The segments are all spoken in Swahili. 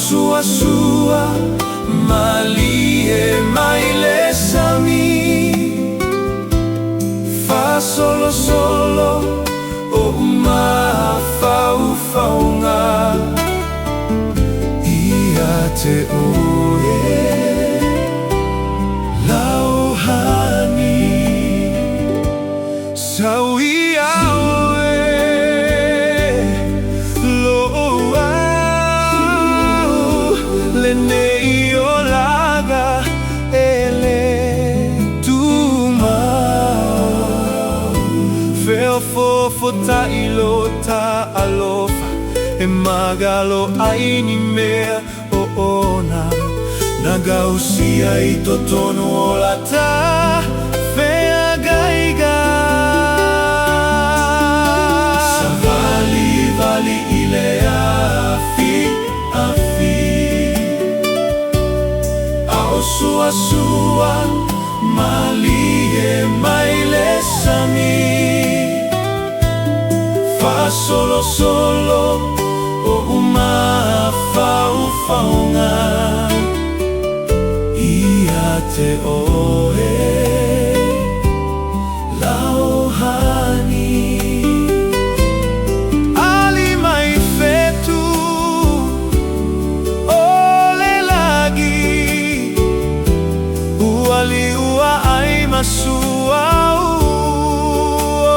suasua malie maile sami fa solo solo o uma faufaunga ia te oe lauhani sauia nei o laga ele tuma feo fofo ta ilo ta alofa e magalo aini mea o ona nagausia I totono o la ta fea gaiga Savalivali I le afiafi suasua malie maile sami fa solo solo o uma faufaunga ia te oe lauhani ali mai fetu Aliua ai masua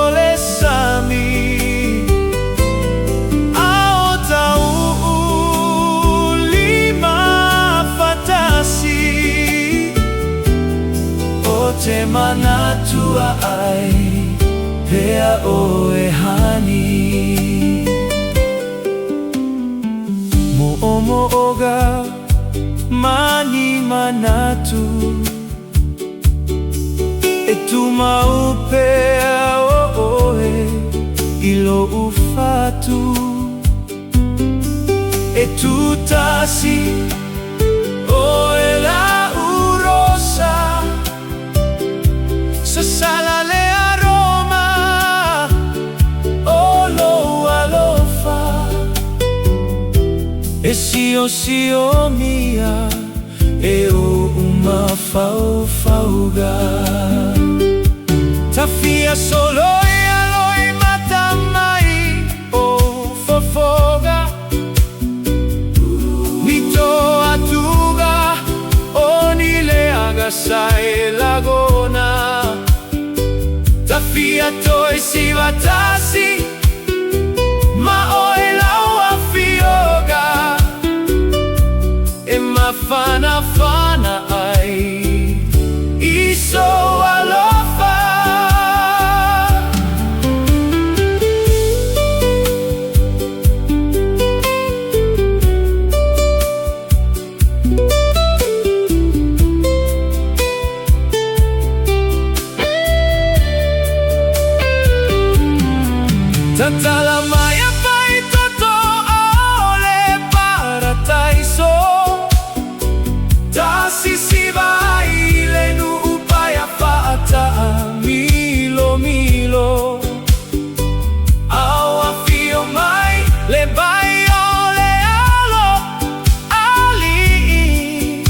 ole sami ao tau lima fatasi o te manatua ai pea oe hani mo oga mani manatu e tu maupea oe ilo ufatu e tu tasi oe la urosa sasala le aroma o lo alofa e sio mia e o uma faufauga Tafia solo e aloi matamai o fofoga Nito atuga o nile agasai lagona Tafia toi sivatasi ma oe lau afioga e mafana fana ai iso alofa Tatala maya pai toto ole para taiso Tasi siva ile nu upaya fata milo milo Au afio mai le bai ole alo ali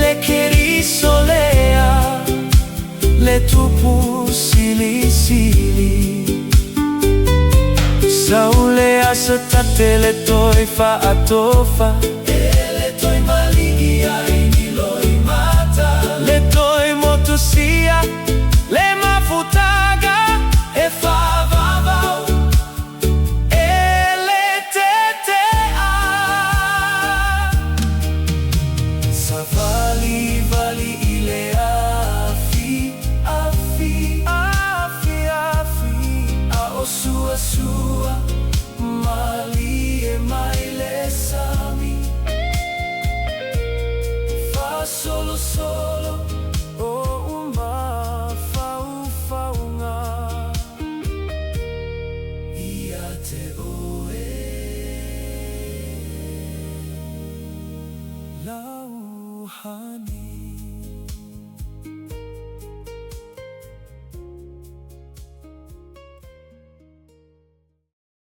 Le keri solea le tupu sili sili Saule asetate le toi fa atofa le toi mali ai ni loi mata le toi motusia le mafutaga e fa vavau e le tetea Savalivali I le afiafi a o suasua malie maile sami fa solo solo o uma faufaunga ia te oe lauhani